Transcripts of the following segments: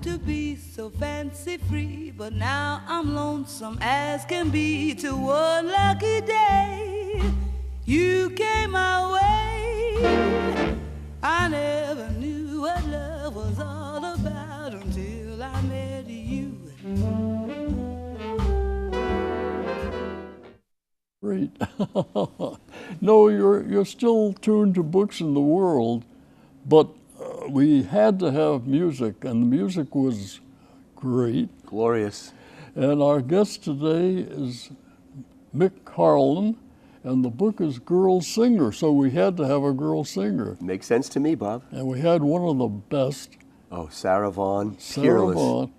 used to be so fancy free, but now I'm lonesome as can be. To one lucky day you came my way. I never knew what love was all about until I met you. Great. No, you're still tuned to books in the world, but we had to have music, and the music was great. Glorious. And our guest today is Mick Carlon, and the book is Girl Singer, so we had to have a girl singer. Makes sense to me, Bob. And we had one of the best. Oh, Sarah Vaughan, Sarah peerless. Vaughan.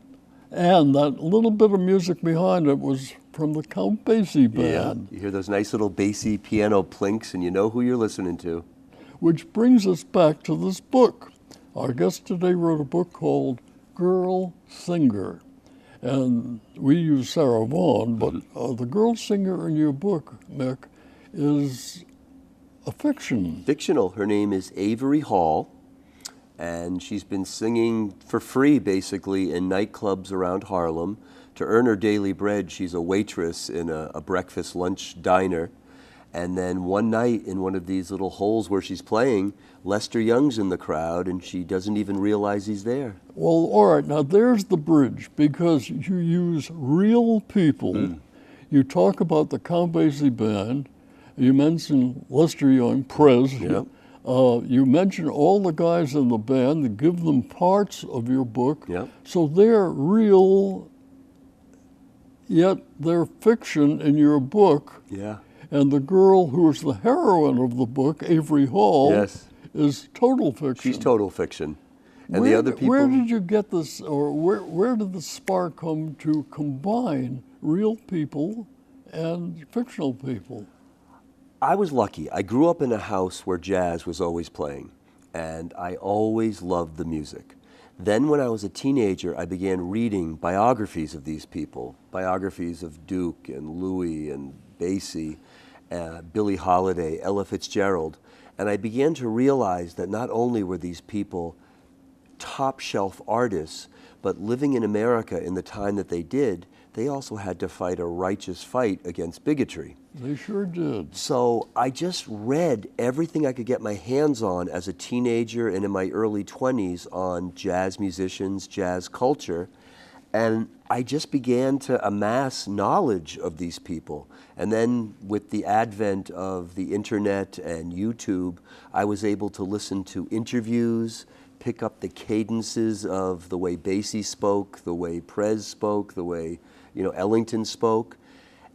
And that little bit of music behind it was from the Count Basie Band. Yeah, you hear those nice little bassy piano plinks and you know who you're listening to. Which brings us back to this book. Our guest today wrote a book called Girl Singer. And we use Sarah Vaughan, but the girl singer in your book, Mick, is a fiction. Fictional. Her name is Avery Hall, and she's been singing for free, basically, in nightclubs around Harlem. To earn her daily bread, she's a waitress in a breakfast lunch diner. And then one night in one of these little holes where she's playing, Lester Young's in the crowd, and she doesn't even realize he's there. Well, all right, now there's the bridge, because you use real people. You talk about the Count Basie Band. You mention Lester Young, Prez. Yep. You mention all the guys in the band that give them parts of your book. Yep. So they're real, yet they're fiction in your book. Yeah. And the girl who is the heroine of the book, Avery Hall, Yes. is total fiction. She's total fiction. And where, the other people... Where did you get this, or where did the spark come to combine real people and fictional people? I was lucky. I grew up in a house where jazz was always playing, and I always loved the music. Then when I was a teenager, I began reading biographies of these people, biographies of Duke and Louis and Basie, Billie Holiday, Ella Fitzgerald, and I began to realize that not only were these people top shelf artists, but living in America in the time that they did, they also had to fight a righteous fight against bigotry. They sure did. So I just read everything I could get my hands on as a teenager and in my early 20s on jazz musicians, jazz culture, and I just began to amass knowledge of these people. And then with the advent of the internet and YouTube, I was able to listen to interviews, pick up the cadences of the way Basie spoke, the way Prez spoke, the way Ellington spoke.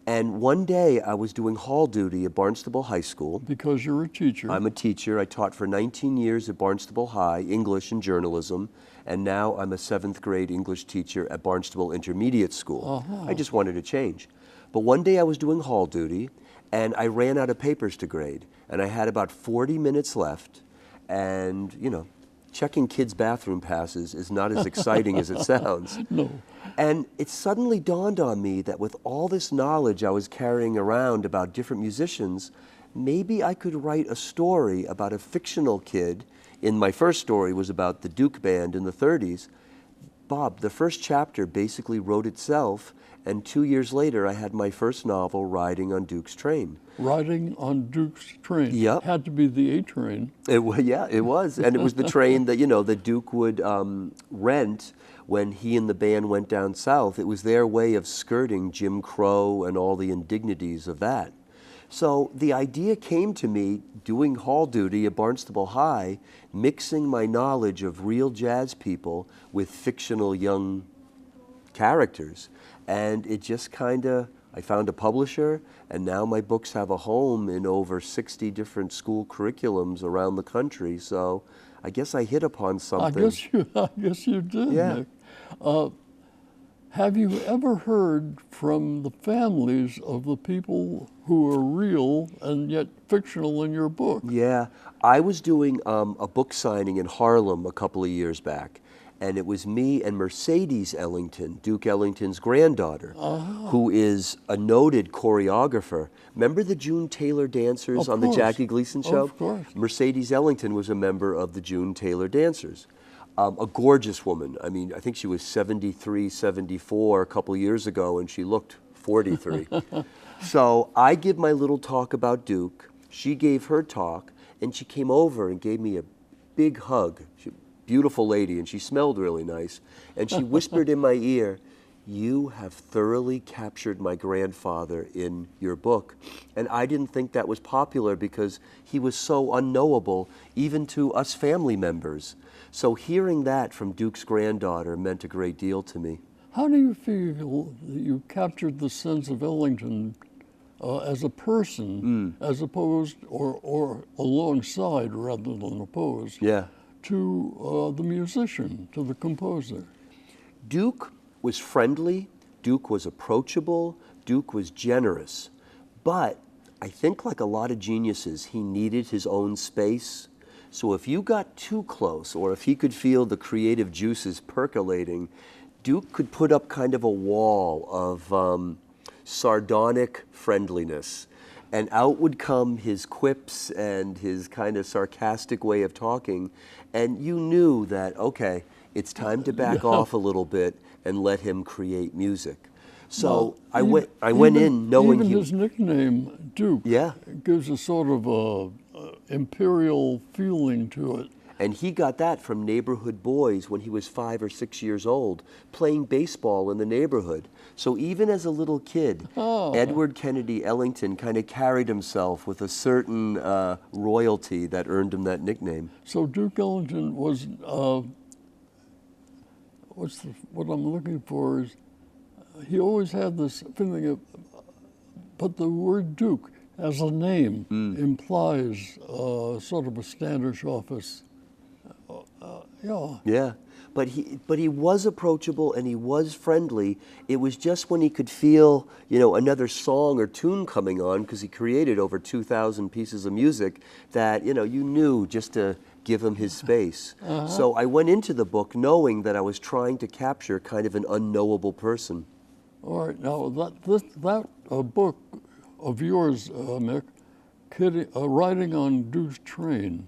And one day I was doing hall duty at Barnstable High School. Because you're a teacher. I'm a teacher. I taught for 19 years at Barnstable High, English and journalism, and now I'm a 7th grade English teacher at Barnstable Intermediate School. I just wanted to change. But one day I was doing hall duty, and I ran out of papers to grade, and I had about 40 minutes left, and checking kids' bathroom passes is not as exciting as it sounds. No. And it suddenly dawned on me that with all this knowledge I was carrying around about different musicians, maybe I could write a story about a fictional kid. In my first story was about the Duke Band in the 30s. Bob, the first chapter basically wrote itself, and 2 years later I had my first novel, Riding on Duke's Train. Riding on Duke's Train. Yep. Had to be the A train. Yeah, it was. And it was the train that, the Duke would rent when he and the band went down south. It was their way of skirting Jim Crow and all the indignities of that. So the idea came to me doing hall duty at Barnstable High, mixing my knowledge of real jazz people with fictional young characters. And it just I found a publisher, and now my books have a home in over 60 different school curriculums around the country. So I guess I hit upon something. I guess you did, Yeah. Nick. Have you ever heard from the families of the people who are real and yet fictional in your book? Yeah, I was doing a book signing in Harlem a couple of years back, and it was me and Mercedes Ellington, Duke Ellington's granddaughter, who is a noted choreographer. Remember the June Taylor Dancers on the Jackie Gleason show? Of course. Mercedes Ellington was a member of the June Taylor Dancers. A gorgeous woman. I mean, I think she was 73, 74 a couple years ago, and she looked 43. So I give my little talk about Duke. She gave her talk, and she came over and gave me a big hug. Beautiful lady, and she smelled really nice. And she whispered in my ear, "You have thoroughly captured my grandfather in your book." And I didn't think that was popular because he was so unknowable, even to us family members. So hearing that from Duke's granddaughter meant a great deal to me. How do you feel that you captured the sense of Ellington as a person, as opposed, or alongside rather than opposed, Yeah. to the musician, to the composer? Duke was friendly, Duke was approachable, Duke was generous. But I think, like a lot of geniuses, he needed his own space. So if you got too close, or if he could feel the creative juices percolating, Duke could put up kind of a wall of sardonic friendliness. And out would come his quips and his kind of sarcastic way of talking. And you knew that, okay, it's time to back off a little bit and let him create music. So I went in knowing even his nickname, Duke, gives a sort of imperial feeling to it. And he got that from neighborhood boys when he was 5 or 6 years old, playing baseball in the neighborhood. So even as a little kid, Edward Kennedy Ellington kind of carried himself with a certain royalty that earned him that nickname. So Duke Ellington was, what I'm looking for is, he always had this feeling of, but the word Duke as a name implies sort of a standoffish. Yeah, but he was approachable and he was friendly. It was just when he could feel, another song or tune coming on, because he created over 2,000 pieces of music, that, you knew just to give him his space. So I went into the book knowing that I was trying to capture kind of an unknowable person. All right, now that book of yours, Mick, Riding on Duke's Train,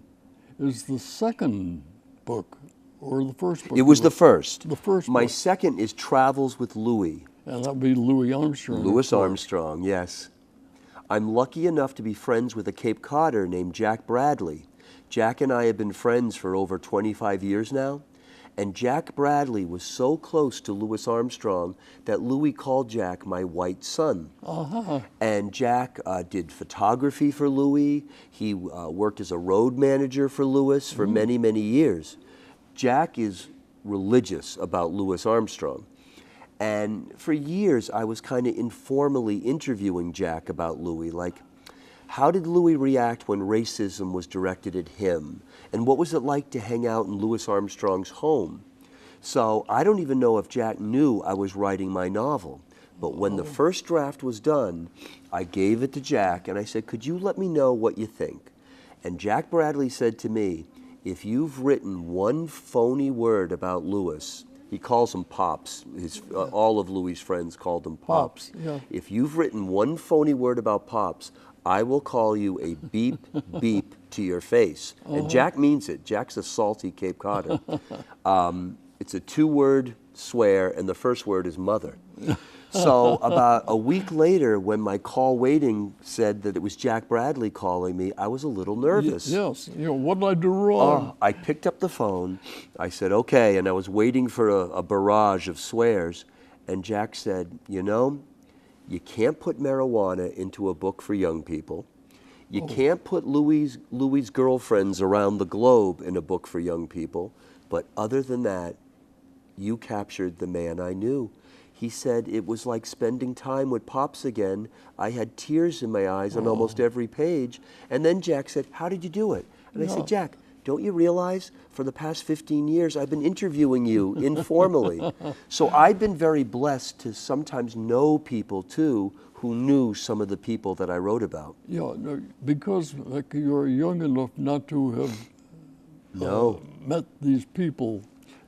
is the second book, or the first book? It was the first. The first My book. second is Travels with Louis. And that would be Louis Armstrong. Louis Armstrong, yes. I'm lucky enough to be friends with a Cape Codder named Jack Bradley. Jack and I have been friends for over 25 years now. And Jack Bradley was so close to Louis Armstrong that Louis called Jack my white son. And Jack did photography for Louis. He worked as a road manager for Louis for many, many years. Jack is religious about Louis Armstrong. And for years, I was kind of informally interviewing Jack about Louis, like, how did Louis react when racism was directed at him? And what was it like to hang out in Louis Armstrong's home? So I don't even know if Jack knew I was writing my novel. But when the first draft was done, I gave it to Jack and I said, could you let me know what you think? And Jack Bradley said to me, if you've written one phony word about Louis, he calls them Pops. All of Louis' friends called him Pops. Yeah. If you've written one phony word about Pops, I will call you a beep, beep to your face. And Jack means it. Jack's a salty Cape Codder. It's a 2-word swear, and the first word is mother. So about a week later, when my call waiting said that it was Jack Bradley calling me, I was a little nervous. Yes. What did I do wrong? I picked up the phone. I said, okay, and I was waiting for a barrage of swears. And Jack said, you can't put marijuana into a book for young people. You can't put Louis' girlfriends around the globe in a book for young people. But other than that, you captured the man I knew. He said it was like spending time with Pops again. I had tears in my eyes on almost every page. And then Jack said, how did you do it? And I said, Jack, don't you realize for the past 15 years I've been interviewing you informally? So I've been very blessed to sometimes know people too who knew some of the people that I wrote about. Yeah, because you're young enough not to have met these people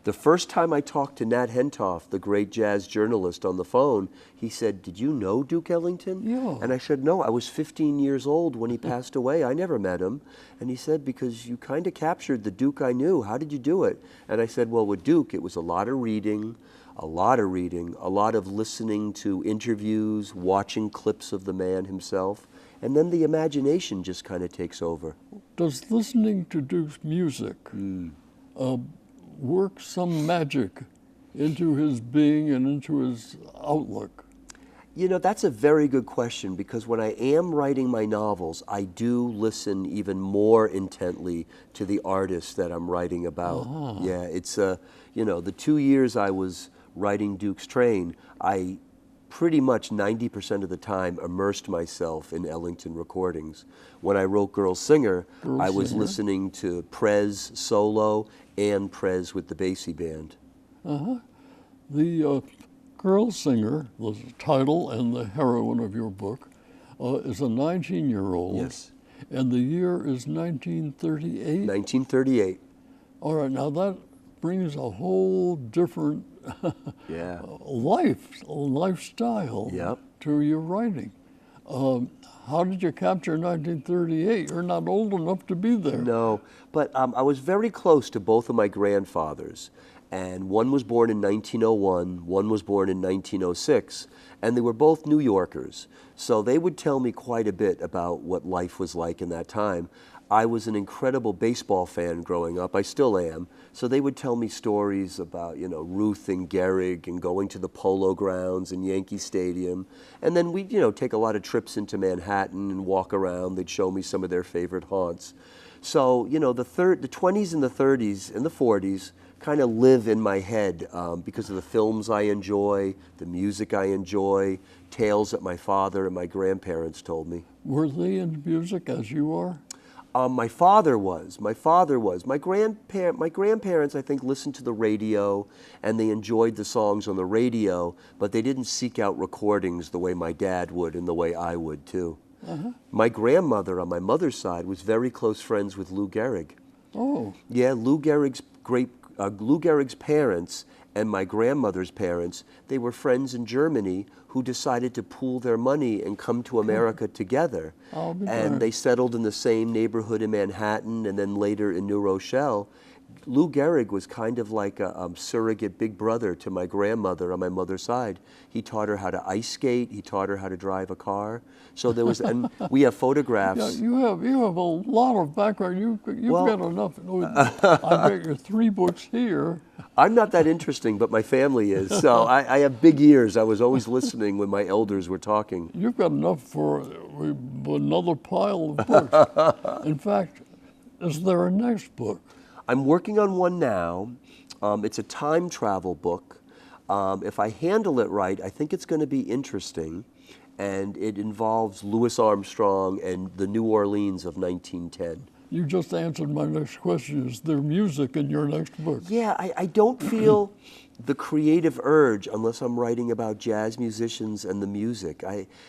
The first time I talked to Nat Hentoff, the great jazz journalist, on the phone, he said, "Did you know Duke Ellington?" Yeah. And I said, "No, I was 15 years old when he passed away. I never met him." And he said, "Because you kind of captured the Duke I knew. How did you do it?" And I said, "Well, with Duke, it was a lot of reading, a lot of listening to interviews, watching clips of the man himself, and then the imagination just kind of takes over." Does listening to Duke's music work some magic into his being and into his outlook? You know, that's a very good question, because when I am writing my novels, I do listen even more intently to the artist that I'm writing about. Yeah, it's, you know, the 2 years I was writing Duke's Train, I pretty much 90% of the time immersed myself in Ellington recordings. When I wrote Girl Singer, I was listening to Prez solo and Prez with the Basie Band. The Girl Singer, the title and the heroine of your book, is a 19-year-old. Yes. And the year is 1938? 1938. All right, now that brings a whole different Yeah. lifestyle Yep. to your writing. How did you capture 1938? You're not old enough to be there. No, but I was very close to both of my grandfathers. And one was born in 1901, one was born in 1906, and they were both New Yorkers. So they would tell me quite a bit about what life was like in that time. I was an incredible baseball fan growing up. I still am. So they would tell me stories about, you know, Ruth and Gehrig and going to the Polo Grounds and Yankee Stadium. And then we'd, you know, take a lot of trips into Manhattan and walk around. They'd show me some of their favorite haunts. So, you know, the 20s and the 30s and the 40s kind of live in my head because of the films I enjoy, the music I enjoy, tales that my father and my grandparents told me. Were they into music as you are? My father was. My grandparents, I think, listened to the radio and they enjoyed the songs on the radio, but they didn't seek out recordings the way my dad would and the way I would too. My grandmother on my mother's side was very close friends with Lou Gehrig. Oh. Yeah, Lou Gehrig's parents and my grandmother's parents, they were friends in Germany who decided to pool their money and come to America together. And they settled in the same neighborhood in Manhattan and then later in New Rochelle. Lou Gehrig was kind of like a surrogate big brother to my grandmother on my mother's side. He taught her how to ice skate. He taught her how to drive a car. So there was, and we have photographs. Yeah, you have a lot of background. You've got enough. I bet your 3 books here. I'm not that interesting, but my family is. So I have big ears. I was always listening when my elders were talking. You've got enough for another pile of books. In fact, is there a next book? I'm working on one now. It's a time travel book. If I handle it right, I think it's going to be interesting. And it involves Louis Armstrong and the New Orleans of 1910. You just answered my next question. Is there music in your next book? Yeah, I don't feel the creative urge unless I'm writing about jazz musicians and the music.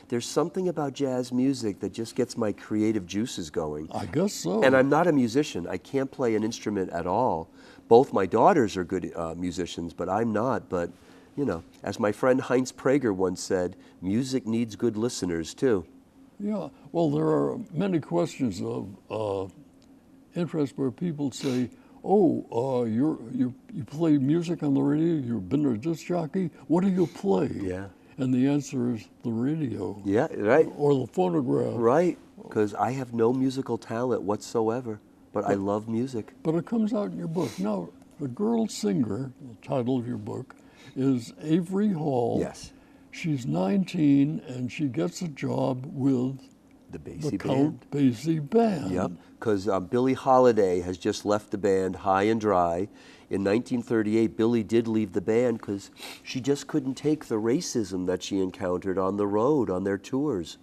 There's something about jazz music that just gets my creative juices going. I guess so. And I'm not a musician. I can't play an instrument at all. Both my daughters are good musicians, but I'm not. But, you know, as my friend Heinz Prager once said, music needs good listeners too. Yeah, well, there are many questions of interest where people say, oh, you play music on the radio, you've been a disc jockey, what do you play? Yeah. And the answer is the radio. Yeah, right. Or the phonograph. Right, because I have no musical talent whatsoever, but I love music. But it comes out in your book. Now, The Girl Singer, the title of your book, is Avery Hall. Yes. She's 19 and she gets a job with The Basie Count Basie Band. Yep, because Billie Holiday has just left the band high and dry. In 1938, Billie did leave the band because she just couldn't take the racism that she encountered on the road, on their tours.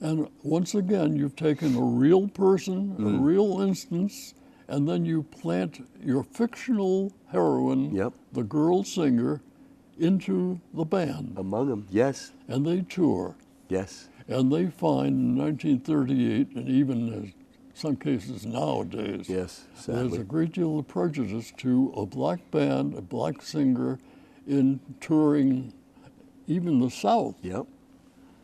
And once again, you've taken a real person, a real instance, and then you plant your fictional heroine, the girl singer, into the band. Among them, yes. And they tour. Yes. And they find in 1938, and even some cases nowadays. Yes, There's sadly. a great deal of prejudice to a black band, a black singer in touring even the South. Yep.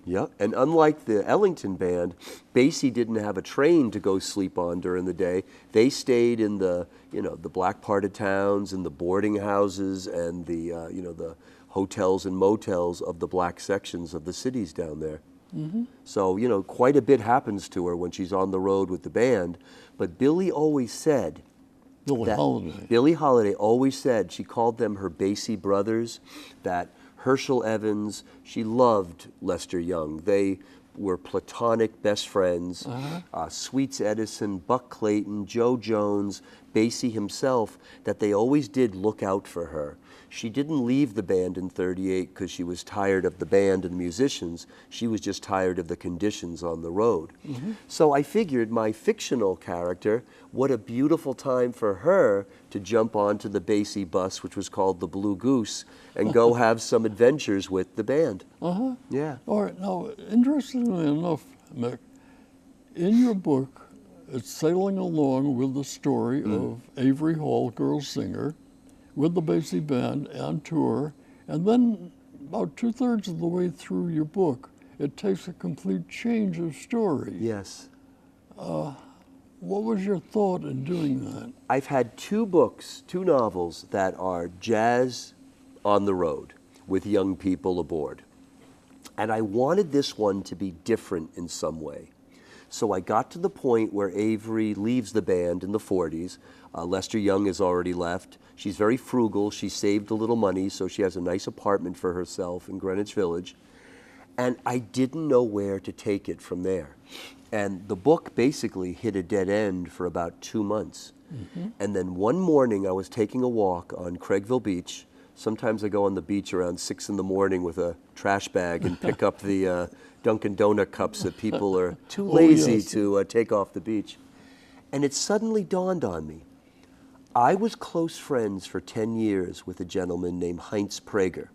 Yep. And unlike the Ellington band, Basie didn't have a train to go sleep on during the day. They stayed in the, the black part of towns and the boarding houses and the, the hotels and motels of the black sections of the cities down there. Mm-hmm. So, quite a bit happens to her when she's on the road with the band. But Billie always said, Billie Holiday. Billie Holiday always said, she called them her Basie brothers, that Herschel Evans, she loved Lester Young. They were platonic best friends. Sweets Edison, Buck Clayton, Joe Jones, Basie himself, that they always did look out for her. She didn't leave the band in '38 because she was tired of the band and the musicians. She was just tired of the conditions on the road. Mm-hmm. So I figured my fictional character, what a beautiful time for her to jump onto the Basie bus, which was called the Blue Goose, and go have some adventures with the band. Uh-huh. Yeah. All right. Now, interestingly enough, Mick, in your book, it's sailing along with the story of Avery Hall, girl singer, with the Basie Band on tour, and then about 2/3 of the way through your book, it takes a complete change of story. Yes. What was your thought in doing that? I've had two books, two novels that are jazz on the road with young people aboard. And I wanted this one to be different in some way. So I got to the point where Avery leaves the band in the 40s. Lester Young has already left. She's very frugal. She saved a little money, so she has a nice apartment for herself in Greenwich Village. And I didn't know where to take it from there. And the book basically hit a dead end for about 2 months. Mm-hmm. And then one morning I was taking a walk on Craigville Beach. Sometimes I go on the beach around 6 in the morning with a trash bag and pick up the Dunkin' Donut cups that people are too lazy yes. to take off the beach. And it suddenly dawned on me. I was close friends for 10 years with a gentleman named Heinz Prager.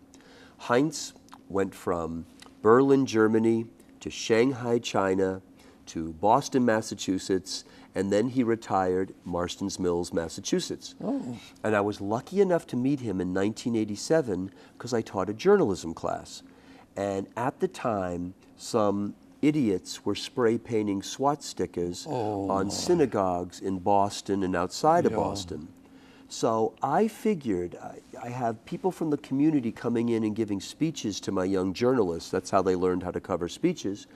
Heinz went from Berlin, Germany, to Shanghai, China, to Boston, Massachusetts, and then he retired Marston's Mills, Massachusetts. Oh. And I was lucky enough to meet him in 1987 because I taught a journalism class. And at the time, some idiots were spray painting swastikas on synagogues in Boston and outside of Boston. So I figured, I have people from the community coming in and giving speeches to my young journalists. That's how they learned how to cover speeches.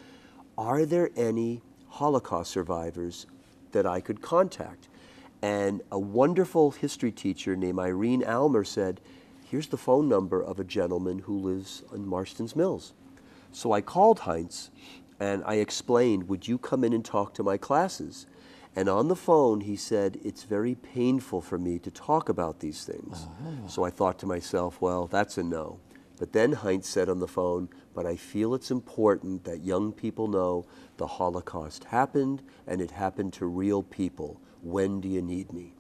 Are there any Holocaust survivors that I could contact? And a wonderful history teacher named Irene Almer said, here's the phone number of a gentleman who lives in Marston's Mills. So I called Heinz and I explained, would you come in and talk to my classes? And on the phone, he said, it's very painful for me to talk about these things. So I thought to myself, well, that's a no. But then Heinz said on the phone, but I feel it's important that young people know the Holocaust happened and it happened to real people. When do you need me?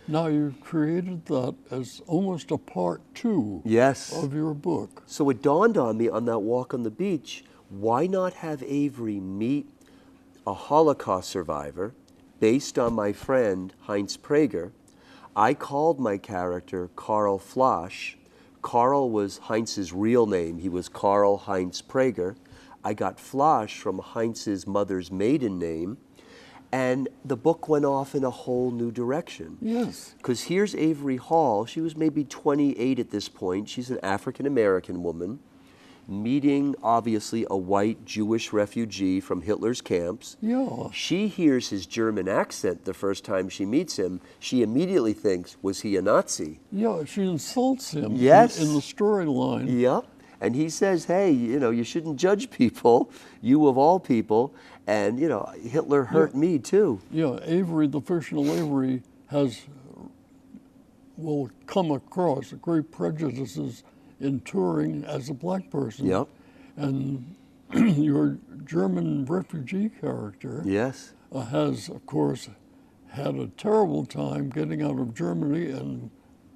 Now you've created that as almost a part 2 Yes. of your book. So it dawned on me on that walk on the beach, why not have Avery meet a Holocaust survivor based on my friend Heinz Prager? I called my character Carl Flosch. Carl was Heinz's real name. He was Carl Heinz Prager. I got Flosch from Heinz's mother's maiden name. And the book went off in a whole new direction. Yes. Because here's Avery Hall. She was maybe 28 at this point. She's an African-American woman, meeting, obviously, a white Jewish refugee from Hitler's camps. Yeah. She hears his German accent the first time she meets him. She immediately thinks, was he a Nazi? Yeah, she insults him Yes. in the storyline. Yep. And he says, hey, you shouldn't judge people, you of all people. And, Hitler hurt me too. Yeah, Avery, the fictional Avery, will come across great prejudices in touring as a black person. Yep. And your German refugee character Yes. has, of course, had a terrible time getting out of Germany and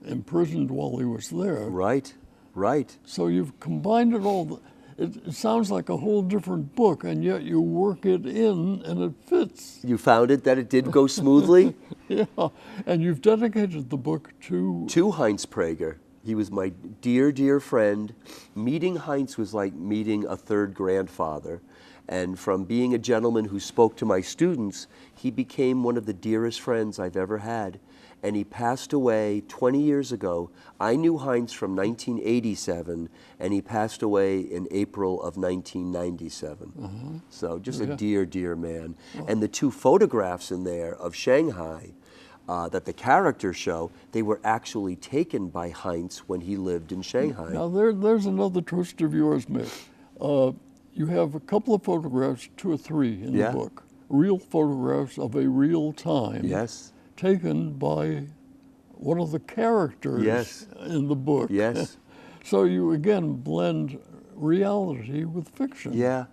imprisoned while he was there. Right. Right. So you've combined it all. it sounds like a whole different book, and yet you work it in and it fits. You found it that it did go smoothly? Yeah, and you've dedicated the book to... To Heinz Prager. He was my dear, dear friend. Meeting Heinz was like meeting a third grandfather. And from being a gentleman who spoke to my students, he became one of the dearest friends I've ever had. And he passed away 20 years ago. I knew Heinz from 1987, and he passed away in April of 1997. So just a dear, dear man. And the two photographs in there of Shanghai that the characters show, they were actually taken by Heinz when he lived in Shanghai. Now there's another twist of yours, Mick. You have a couple of photographs, 2 or 3 in the book, real photographs of a real time. Yes. Taken by one of the characters in the book. Yes. So you again blend reality with fiction. Yeah.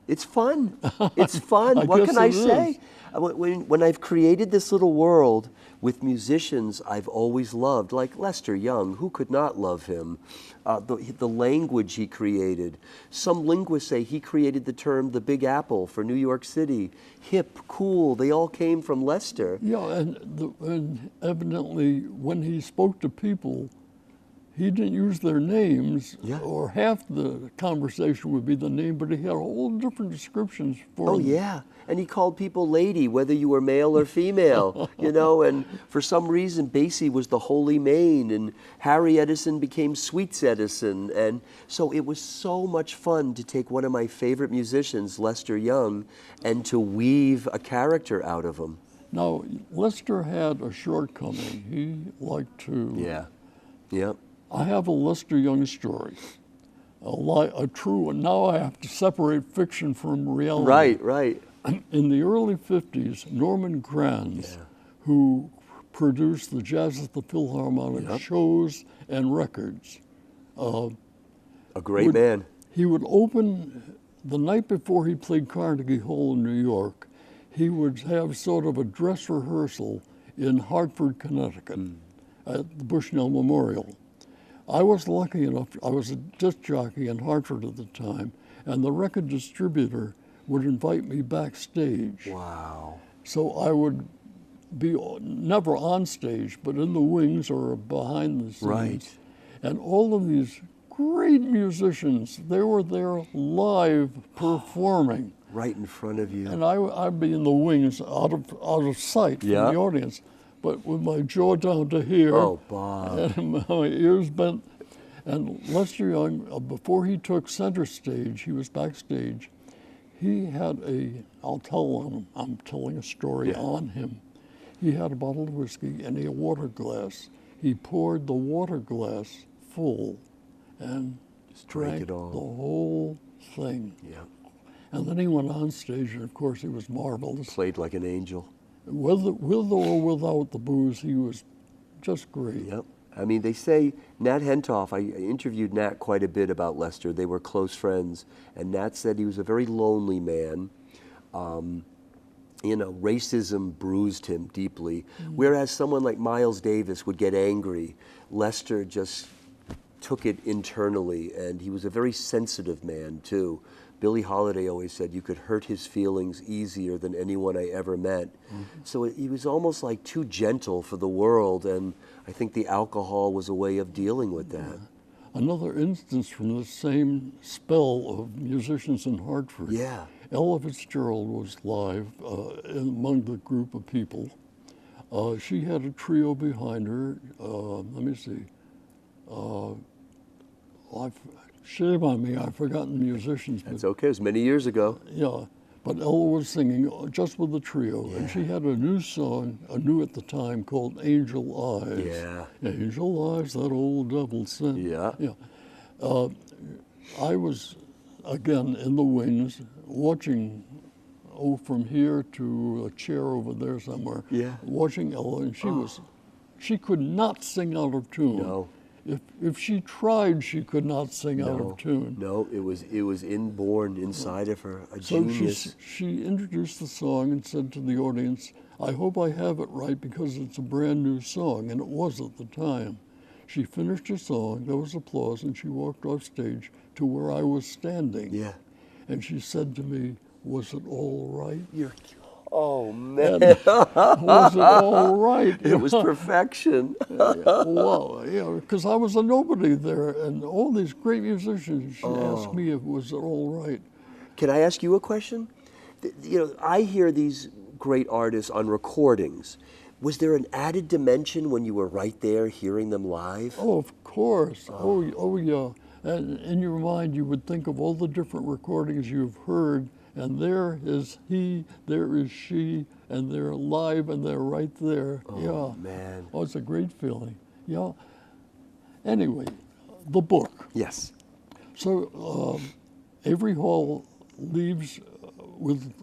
It's fun. It's fun. What guess can I it say? is. When I've created this little world with musicians I've always loved, like Lester Young, who could not love him? The language he created. Some linguists say he created the term the Big Apple for New York City. Hip, cool, they all came from Lester. Yeah, and evidently when he spoke to people, he didn't use their names, or half the conversation would be the name, but he had all different descriptions for them. Oh, yeah. And he called people lady, whether you were male or female, you know, and for some reason, Basie was the holy maid, and Harry Edison became Sweets Edison. And so it was so much fun to take one of my favorite musicians, Lester Young, and to weave a character out of him. Now, Lester had a shortcoming. He liked to... Yeah. Yep. I have a Lester Young story, a true one. Now I have to separate fiction from reality. Right, right. In the early 50s, Norman Granz, who produced the Jazz at the Philharmonic shows and records. A great man. He would open, the night before he played Carnegie Hall in New York, he would have sort of a dress rehearsal in Hartford, Connecticut, at the Bushnell Memorial. I was lucky enough, I was a disc jockey in Hartford at the time, and the record distributor would invite me backstage. Wow. So I would be never on stage, but in the wings or behind the scenes. Right. And all of these great musicians, they were there live performing. Right in front of you. And I'd be in the wings, out of sight from the audience, but with my jaw down to here. Oh, Bob. And my ears bent. And Lester Young, before he took center stage, he was backstage. He had I'll tell him, I'm telling a story on him. He had a bottle of whiskey and a water glass. He poured the water glass full and Just drank it all. the whole thing. Yeah. And then he went on stage, and of course he was marvelous. Played like an angel. With or without the booze, he was just great. Yep. I mean, they say Nat Hentoff, I interviewed Nat quite a bit about Lester. They were close friends. And Nat said he was a very lonely man. You know, racism bruised him deeply. Whereas someone like Miles Davis would get angry, Lester just took it internally. And he was a very sensitive man, too. Billie Holiday always said you could hurt his feelings easier than anyone I ever met. So he was almost like too gentle for the world, and I think the alcohol was a way of dealing with that. Another instance from the same spell of musicians in Hartford. Yeah. Ella Fitzgerald was live among the group of people. She had a trio behind her. Let me see. Shame on me, I've forgotten the musicians. That's okay, it was many years ago. Yeah, but Ella was singing just with the trio, and she had a new song, new at the time, called Angel Eyes. Yeah. Angel Eyes, that old devil sent. Yeah. Yeah. I was, again, in the wings, watching, from here to a chair over there somewhere, watching Ella, and she could not sing out of tune. No. If she tried, she could not sing out of tune. No, it was inborn inside of her, a So genius. she introduced the song and said to the audience, I hope I have it right because it's a brand new song, and it was at the time. She finished her song, there was applause, and she walked off stage to where I was standing. Yeah. And she said to me, "Was it all right?" Oh, man. Was it all right? It was perfection. Well, because I was a nobody there, and all these great musicians, she asked me if it was all right. Can I ask you a question? I hear these great artists on recordings. Was there an added dimension when you were right there hearing them live? Oh, of course. Oh yeah. And in your mind, you would think of all the different recordings you've heard, and there is he, there is she, and they're live, and they're right there. Oh, man. Oh, it's a great feeling. Yeah. Anyway, the book. Yes. So Avery Hall leaves with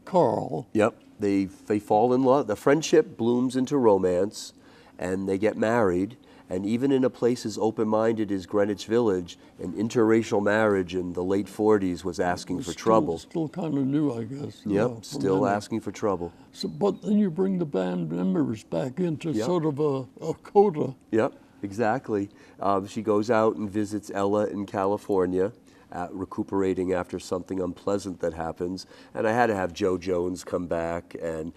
Carl. Yep. They fall in love. The friendship blooms into romance, and they get married. And even in a place as open-minded as Greenwich Village, an interracial marriage in the late 40s was asking for trouble. Still kind of new, I guess. Yep, still asking for trouble. So, but then you bring the band members back into sort of a coda. Yep, exactly. She goes out and visits Ella in California, recuperating after something unpleasant that happens. And I had to have Joe Jones come back. And,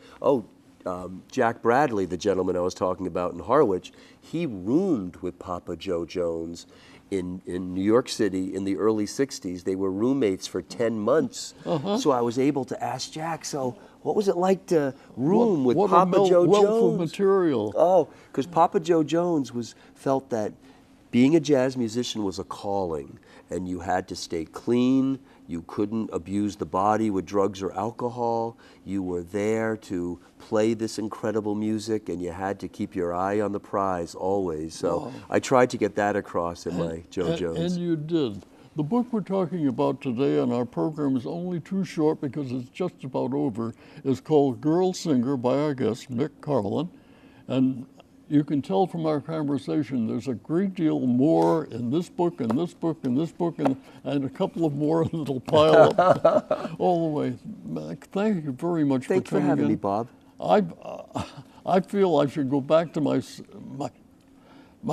Jack Bradley, the gentleman I was talking about in Harwich, he roomed with Papa Joe Jones in New York City in the early 60s. They were roommates for 10 months. So I was able to ask Jack, so what was it like to room with Papa Joe Jones? What a wealth of material. Oh, because Papa Joe Jones felt that being a jazz musician was a calling, and you had to stay clean. You couldn't abuse the body with drugs or alcohol. You were there to play this incredible music, and you had to keep your eye on the prize always. So I tried to get that across in my Joe Jones. And you did. The book we're talking about today, and our program is only too short because it's just about over, is called Girl Singer by our guest, Mick Carlon. And you can tell from our conversation there's a great deal more in this book, and this book, and this book, and a couple of more that'll pile up all the way. Mac, thank you very much Thanks for coming having in. me, Bob. I feel I should go back to my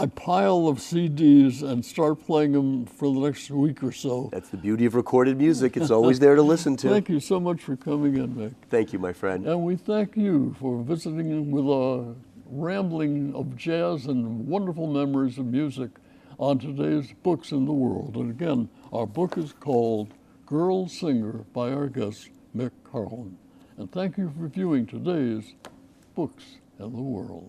pile of CDs and start playing them for the next week or so. That's the beauty of recorded music. It's always there to listen to. Thank you so much for coming in, Mick. Thank you, my friend. And we thank you for visiting with a rambling of jazz and wonderful memories of music on today's Books in the World. And again, our book is called Girl Singer by our guest, Mick Carlon. And thank you for viewing today's Books in the World.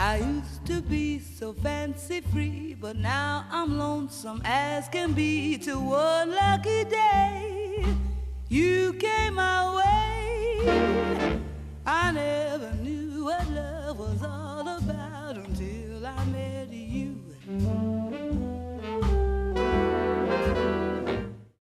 I used to be so fancy free, but now I'm lonesome as can be. To one lucky day, you came my way. I never